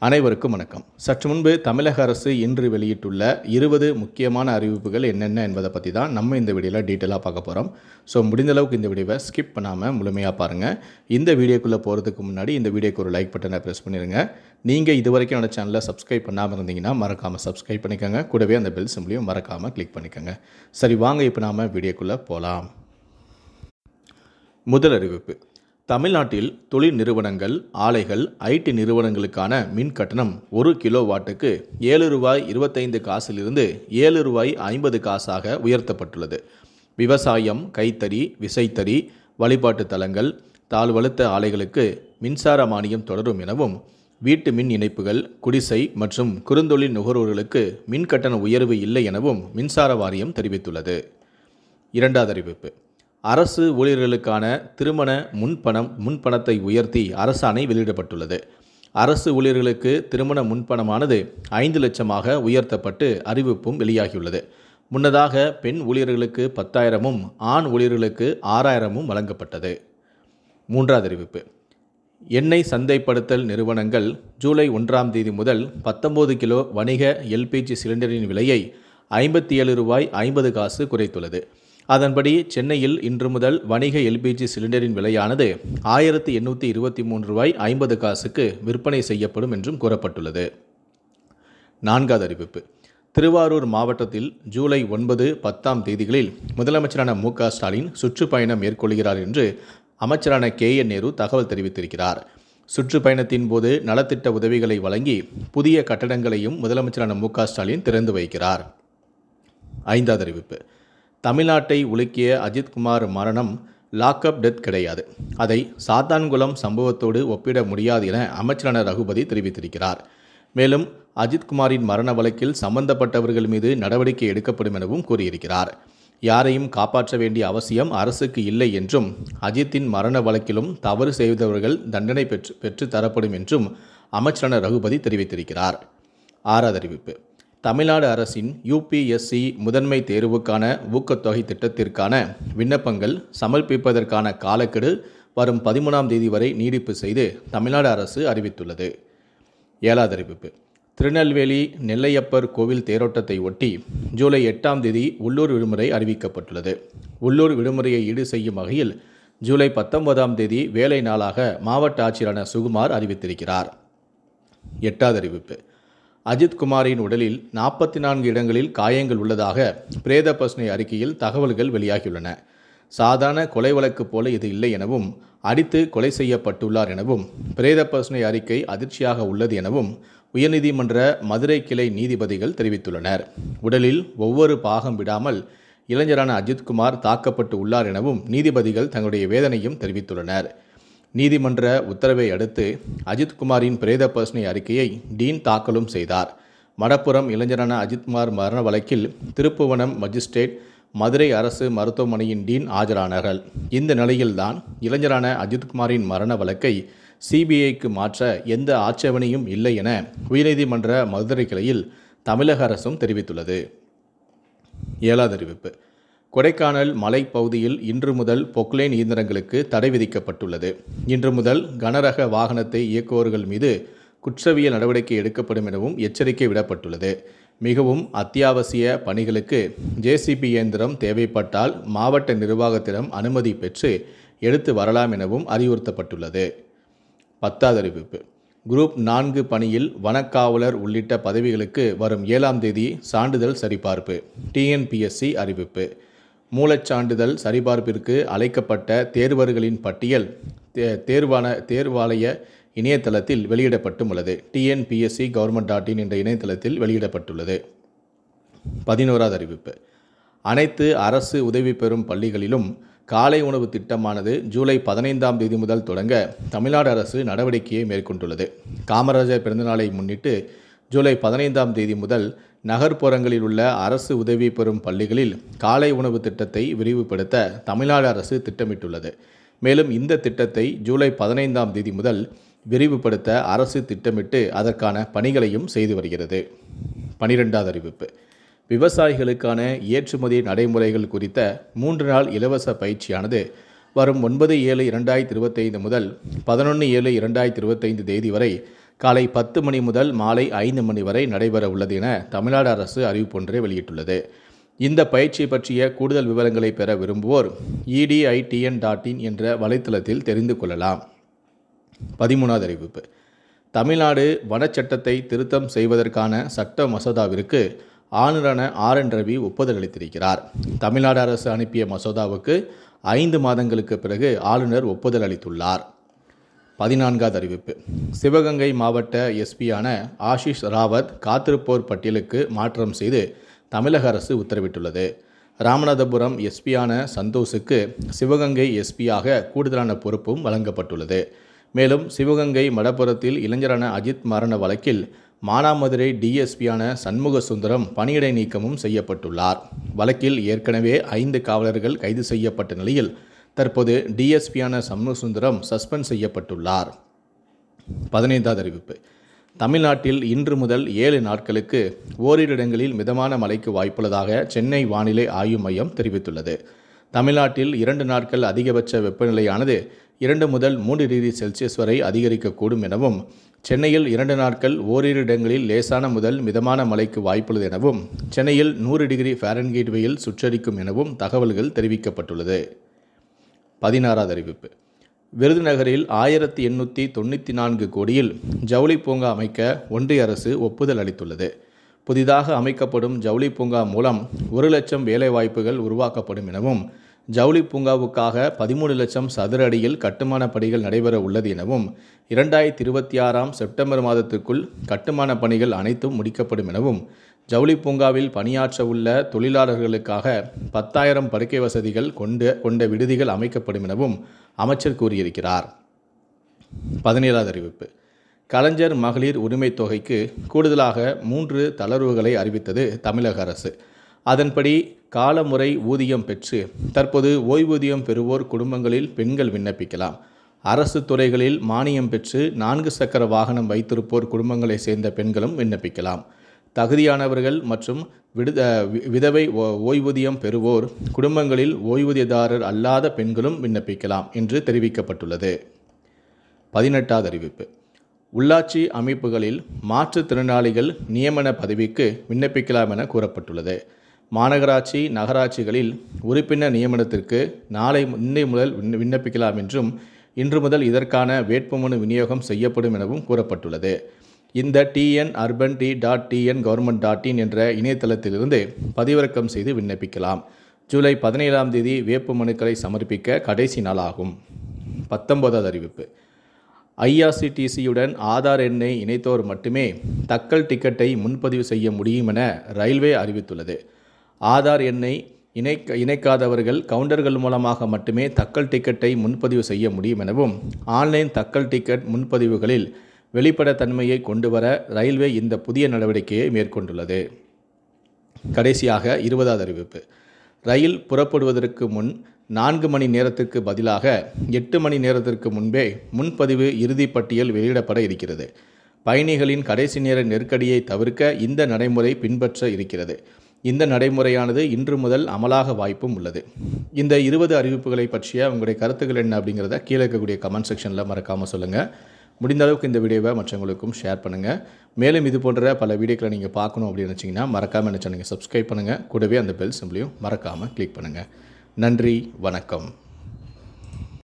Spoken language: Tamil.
அனைவருக்கும் வணக்கம். சற்று முன்பு தமிழக அரசு இன்று வெளியிட்டுள்ள 20 முக்கியமான அறிவிப்புகள் என்னென்ன என்பதை பற்றி தான் நம்ம இந்த வீடியோவில் டீட்டெயிலாக பார்க்க போகிறோம். ஸோ முடிந்த அளவுக்கு இந்த வீடியோவை ஸ்கிப் பண்ணாமல் முழுமையாக பாருங்கள். இந்த வீடியோக்குள்ளே போகிறதுக்கு முன்னாடி இந்த வீடியோக்கு ஒரு லைக் பட்டனை ப்ரெஸ் பண்ணிடுங்க. நீங்கள் இது வரைக்கும் என்னோட சேனலை சப்ஸ்கிரைப் பண்ணாமல் இருந்தீங்கன்னா மறக்காமல் சப்ஸ்கிரைப் பண்ணிக்கோங்க. கூடவே அந்த பெல் சிம்பிளையும் மறக்காமல் கிளிக் பண்ணிக்கோங்க. சரி, வாங்க இப்போ நாம் வீடியோக்குள்ளே போகலாம். முதல் அறிவிப்பு: தமிழ்நாட்டில் தொழில் நிறுவனங்கள், ஆலைகள், ஐடி நிறுவனங்களுக்கான மின் கட்டணம் 1 கிலோவாட்டுக்கு ₹7.25 ₹7.50 உயர்த்தப்பட்டுள்ளது. விவசாயம், கைத்தறி, விசைத்தறி, வழிபாட்டு தலங்கள், தாழ்வழுத்த ஆலைகளுக்கு மின்சார மானியம் தொடரும் எனவும், வீட்டு மின் இணைப்புகள், குடிசை மற்றும் குறுந்தொழில் நுகர்வோர்களுக்கு மின் கட்டண உயர்வு இல்லை எனவும் மின்சார வாரியம் தெரிவித்துள்ளது. இரண்டாவது அறிவிப்பு: அரசு ஊழியர்களுக்கான திருமண முன்பணத்தை உயர்த்தி அரசாணை வெளியிடப்பட்டுள்ளது. அரசு ஊழியர்களுக்கு திருமண முன்பணமானது 5 லட்சமாக உயர்த்தப்பட்டு அறிவிப்பும் வெளியாகியுள்ளது. முன்னதாக பெண் ஊழியர்களுக்கு 10,000ம், ஆண் ஊழியர்களுக்கு 6,000ம் வழங்கப்பட்டது. மூன்றாவது அறிவிப்பு: எண்ணெய் சந்தைப்படுத்தல் நிறுவனங்கள் ஜூலை 1ஆம் தேதி முதல் 19 கிலோ வணிக எல்பிஜி சிலிண்டரின் விலையை ₹57.50 குறைத்துள்ளது. அதன்படி சென்னையில் இன்று முதல் வணிக எல்பிஜி சிலிண்டரின் விலையானது ₹1823.50 விற்பனை செய்யப்படும் என்றும் கூறப்பட்டுள்ளது. நான்காவது அறிவிப்பு: திருவாரூர் மாவட்டத்தில் ஜூலை 9, 10ஆம் தேதிகளில் முதலமைச்சரான மு.க. ஸ்டாலின் சுற்றுப்பயணம் மேற்கொள்கிறார் என்று அமைச்சரான கே.என். நேரு தகவல் தெரிவித்திருக்கிறார். சுற்றுப்பயணத்தின் போது நலத்திட்ட உதவிகளை வழங்கி புதிய கட்டடங்களையும் முதலமைச்சரான மு.க. ஸ்டாலின் திறந்து வைக்கிறார். ஐந்தாவது அறிவிப்பு: தமிழ்நாட்டை உலுக்கிய அஜித்குமார் மரணம் லாக்அப் டெத் கிடையாது. அதை சாத்தான்குளம் சம்பவத்தோடு ஒப்பிட முடியாது என அமைச்சரான ரகுபதி தெரிவித்திருக்கிறார். மேலும் அஜித்குமாரின் மரண வழக்கில் சம்பந்தப்பட்டவர்கள் மீது நடவடிக்கை எடுக்கப்படும் எனவும் கூறியிருக்கிறார். யாரையும் காப்பாற்ற வேண்டிய அவசியம் அரசுக்கு இல்லை என்றும், அஜித்தின் மரண வழக்கிலும் தவறு செய்தவர்கள் தண்டனை பெற்று தரப்படும் என்றும் அமைச்சரான ரகுபதி தெரிவித்திருக்கிறார். ஆறாவது அறிவிப்பு: தமிழ்நாடு அரசின் UPSC முதன்மை தேர்வுக்கான ஊக்கத்தொகை திட்டத்திற்கான விண்ணப்பங்கள் சமர்ப்பிப்பதற்கான காலக்கெடு வரும் 13ஆம் தேதி வரை நீடிப்பு செய்து தமிழ்நாடு அரசு அறிவித்துள்ளது. ஏழாவது அறிவிப்பு: திருநெல்வேலி நெல்லையப்பர் கோவில் தேரோட்டத்தை ஒட்டி ஜூலை 8ஆம் தேதி உள்ளூர் விடுமுறை அறிவிக்கப்பட்டுள்ளது. உள்ளூர் விடுமுறையை ஈடு செய்யும் வகையில் ஜூலை 19ஆம் தேதி வேலை நாளாக மாவட்ட ஆட்சியரான சுகுமார் அறிவித்திருக்கிறார். எட்டாவது அறிவிப்பு: அஜித்குமாரின் உடலில் 44 இடங்களில் காயங்கள் உள்ளதாக பிரேத பரிசோதனை அறிக்கையில் தகவல்கள் வெளியாகியுள்ளன. சாதாரண கொலை வழக்கு போல இது இல்லை எனவும், அடித்து கொலை செய்யப்பட்டுள்ளார் எனவும் பிரேத பரிசோதனை அறிக்கை அதிர்ச்சியாக உள்ளது எனவும் உயர்நீதிமன்ற மதுரை கிளை நீதிபதிகள் தெரிவித்துள்ளனர். உடலில் ஒவ்வொரு பாகம் விடாமல் இளைஞரான அஜித்குமார் தாக்கப்பட்டு உள்ளார் எனவும் நீதிபதிகள் தங்களுடைய வேதனையும் தெரிவித்துள்ளனர். நீதிமன்ற உத்தரவை அடுத்து அஜித்குமாரின் பிரேத பரிசோதனை அறிக்கையை டீன் தாக்கலும் செய்தார். மடப்புரம் இளைஞரான அஜித்குமார் மரண வழக்கில் திருப்புவனம் மஜிஸ்ட்ரேட், மதுரை அரசு மருத்துவமனையின் டீன் ஆஜரானார்கள். இந்த நிலையில்தான் இளைஞரான அஜித்குமாரின் மரண வழக்கை CBIக்கு மாற்ற எந்த ஆட்சேபனையும் இல்லை என உயர்நீதிமன்ற மதுரை கிளையில் தமிழக அரசும் தெரிவித்துள்ளது. ஏழாவது அறிவிப்பு: கொடைக்கானல் மலைப்பகுதியில் இன்று முதல் பொக்லைன் இயந்திரங்களுக்கு தடை விதிக்கப்பட்டுள்ளது. இன்று முதல் கனரக வாகனத்தை இயக்குபவர்கள் மீது குற்றவியல் நடவடிக்கை எடுக்கப்படும் எனவும் எச்சரிக்கை விடப்பட்டுள்ளது. மிகவும் அத்தியாவசிய பணிகளுக்கு JCB இயந்திரம் தேவைப்பட்டால் மாவட்ட நிர்வாகத்திடம் அனுமதி பெற்று எடுத்து வரலாம் எனவும் அறிவுறுத்தப்பட்டுள்ளது. 10வது அறிவிப்பு: குரூப் 4 பணியில் வனக்காவலர் உள்ளிட்ட பதவிகளுக்கு வரும் 7ஆம் தேதி சான்றிதழ் சரிபார்ப்பு. TNPSC அறிவிப்பு: மூலச்சான்றிதழ் சரிபார்ப்பிற்கு அழைக்கப்பட்ட தேர்வர்களின் பட்டியல் தேர்வாலய இணையதளத்தில் வெளியிடப்பட்டும் உள்ளது. TNPSC.gov.in என்ற இணையதளத்தில் வெளியிடப்பட்டுள்ளது. 11வது அறிவிப்பு: அனைத்து அரசு உதவி பெறும் பள்ளிகளிலும் காலை உணவு திட்டமானது ஜூலை 15ஆம் தேதி முதல் தொடங்க தமிழ்நாடு அரசு நடவடிக்கையை மேற்கொண்டுள்ளது. காமராஜர் பிறந்தநாளை முன்னிட்டு ஜூலை 15ஆம் தேதி முதல் நகர்ப்புறங்களில் உள்ள அரசு உதவி பெறும் பள்ளிகளில் காலை உணவு திட்டத்தை விரிவுபடுத்த தமிழ்நாடு அரசு திட்டமிட்டுள்ளது. மேலும் இந்த திட்டத்தை ஜூலை 15ஆம் தேதி முதல் விரிவுபடுத்த அரசு திட்டமிட்டு அதற்கான பணிகளையும் செய்து வருகிறது. 12வது அறிவிப்பு: விவசாயிகளுக்கான ஏற்றுமதி நடைமுறைகள் குறித்த 3 நாள் இலவச பயிற்சியானது வரும் 9/7/2025 முதல் 11/7/2025 தேதி வரை காலை 10 மணி முதல் மாலை 5 மணி வரை நடைபெற உள்ளது என தமிழ்நாடு அரசு அறிவிப்பொன்றை வெளியிட்டுள்ளது. இந்த பயிற்சி பற்றிய கூடுதல் விவரங்களை பெற விரும்புவோர் editn.in என்ற வலைத்தளத்தில் தெரிந்து கொள்ளலாம். 13வது அறிவிப்பு. தமிழ்நாடு வனச்சட்டத்தை திருத்தம் செய்வதற்கான சட்ட மசோதாவிற்கு ஆளுநரான RN ரவி ஒப்புதல் அளித்திருக்கிறார். தமிழ்நாடு அரசு அனுப்பிய மசோதாவுக்கு 5 மாதங்களுக்கு பிறகு ஆளுநர் ஒப்புதல் அளித்துள்ளார். 14வது அறிவிப்பு. சிவகங்கை மாவட்ட எஸ்பியான ஆஷிஷ் ராவத் காத்திருப்போர் பட்டியலுக்கு மாற்றம் செய்து தமிழக அரசு உத்தரவிட்டுள்ளது. ராமநாதபுரம் எஸ்பியான சந்தோஷுக்கு சிவகங்கை எஸ்பியாக கூடுதலான பொறுப்பும் வழங்கப்பட்டுள்ளது. மேலும் சிவகங்கை மடப்புரத்தில் இளைஞரான அஜித் மரண வழக்கில் மானாமதுரை டிஎஸ்பியான சண்முக சுந்தரம் பணியிடை நீக்கமும் செய்யப்பட்டுள்ளார். வழக்கில் ஏற்கனவே 5 காவலர்கள் கைது செய்யப்பட்ட நிலையில் தற்போது டிஎஸ்பியான சண்முக சுந்தரம் சஸ்பெண்ட் செய்யப்பட்டுள்ளார். 15வது அறிவிப்பு. தமிழ்நாட்டில் இன்று முதல் 7 நாட்களுக்கு ஓரிரு இடங்களில் மிதமான மழைக்கு வாய்ப்புள்ளதாக சென்னை வானிலை ஆய்வு மையம் தெரிவித்துள்ளது. தமிழ்நாட்டில் 2 நாட்கள் அதிகபட்ச வெப்பநிலையானது 2 முதல் 3 டிகிரி செல்சியஸ் வரை அதிகரிக்கக்கூடும் எனவும், சென்னையில் 2 நாட்கள் ஓரிரு இடங்களில் லேசான முதல் மிதமான மழைக்கு வாய்ப்புள்ளது எனவும், சென்னையில் 100 டிகிரி ஃபாரன்ஹீட் வெயில் சுற்றரிக்கும் எனவும் தகவல்கள் தெரிவிக்கப்பட்டுள்ளது. 16வது அறிவிப்பு. விருதுநகரில் 1894 கோடியில் ஜவுளி பூங்கா அமைக்க ஒன்றிய அரசு ஒப்புதல் அளித்துள்ளது. புதிதாக அமைக்கப்படும் ஜவுளி பூங்கா மூலம் 1 லட்சம் வேலைவாய்ப்புகள் உருவாக்கப்படும் எனவும், ஜவுளி பூங்காவுக்காக 13 லட்சம் சதுர அடியில் கட்டுமான பணிகள் நடைபெற உள்ளது எனவும், 2026 செப்டம்பர் மாதத்திற்குள் கட்டுமான பணிகள் அனைத்தும் முடிக்கப்படும் எனவும், ஜவுளி பூங்காவில் பணியாற்ற உள்ள தொழிலாளர்களுக்காக 10,000 படுக்கை வசதிகள் கொண்ட விடுதிகள் அமைக்கப்படும் எனவும் அமைச்சர் கூறியிருக்கிறார். 17வது அறிவிப்பு. கலைஞர் மகளிர் உரிமைத் தொகைக்கு கூடுதலாக 3 தளர்வுகளை அறிவித்தது தமிழக அரசு. அதன்படி காலமுறை ஊதியம் பெற்று தற்போது ஓய்வூதியம் பெறுவோர் குடும்பங்களில் பெண்கள் விண்ணப்பிக்கலாம். அரசு துறைகளில் மானியம் பெற்று 4 சக்கர வாகனம் வைத்திருப்போர் குடும்பங்களை சேர்ந்த பெண்களும் விண்ணப்பிக்கலாம். தகுதியானவர்கள் மற்றும் விதவை ஓய்வூதியம் பெறுவோர் குடும்பங்களில் ஓய்வூதியதாரர் அல்லாத பெண்களும் விண்ணப்பிக்கலாம் என்று தெரிவிக்கப்பட்டுள்ளது. 18வது அறிவிப்பு. உள்ளாட்சி அமைப்புகளில் மாற்றுத்திறனாளிகள் நியமன பதவிக்கு விண்ணப்பிக்கலாம் என கூறப்பட்டுள்ளது. மாநகராட்சி நகராட்சிகளில் உறுப்பினர் நியமனத்திற்கு இன்னை முதல் விண்ணப்பிக்கலாம் என்றும், இன்று முதல் இதற்கான வேட்புமனு விநியோகம் செய்யப்படும் எனவும் கூறப்பட்டுள்ளது. இந்த tn.urban.tn.government.in என்ற இணையதளத்திலிருந்து பதிவிறக்கம் செய்து விண்ணப்பிக்கலாம். ஜூலை 17ஆம் தேதி வேட்புமனுக்களை சமர்ப்பிக்க கடைசி நாளாகும். 19வது அறிவிப்பு. IRCTCயுடன் ஆதார் எண்ணை இணைத்தோர் மட்டுமே தக்கல் டிக்கெட்டை முன்பதிவு செய்ய முடியும் என ரயில்வே அறிவித்துள்ளது. ஆதார் எண்ணை இணைக்காதவர்கள் கவுண்டர்கள் மூலமாக மட்டுமே தக்கல் டிக்கெட்டை முன்பதிவு செய்ய முடியும் எனவும், ஆன்லைன் தக்கல் டிக்கெட் முன்பதிவுகளில் வெளிப்படைத்தன்மையை கொண்டுவர ரயில்வே இந்த புதிய நடவடிக்கையை மேற்கொண்டுள்ளது. கடைசியாக 20வது அறிவிப்பு. ரயில் புறப்படுவதற்கு முன் 4 மணி நேரத்திற்கு பதிலாக 8 மணி நேரத்திற்கு முன்பே முன்பதிவு இறுதி பட்டியல் வெளியிடப்பட இருக்கிறது. பயணிகளின் கடைசி நேர நெருக்கடியை தவிர்க்க இந்த நடைமுறை பின்பற்ற இருக்கிறது. இந்த நடைமுறையானது இன்று முதல் அமலாக வாய்ப்பும் உள்ளது. இந்த 20 அறிவிப்புகளை பற்றிய உங்களுடைய கருத்துக்கள் என்ன அப்படிங்கிறத கீழே இருக்கக்கூடிய கமெண்ட் செக்ஷனில் மறக்காமல் சொல்லுங்கள். முடிந்த அளவுக்கு இந்த வீடியோவை மற்றவங்களுக்கும் ஷேர் பண்ணுங்கள். மேலும் இது போன்ற பல வீடியோக்களை நீங்கள் பார்க்கணும் அப்படின்னு நினச்சிங்கன்னா மறக்காமல் என்ன சேனலை சப்ஸ்கிரைப் பண்ணுங்கள். கூடவே அந்த பெல் சிம்பிளையும் மறக்காமல் கிளிக் பண்ணுங்கள். நன்றி, வணக்கம்.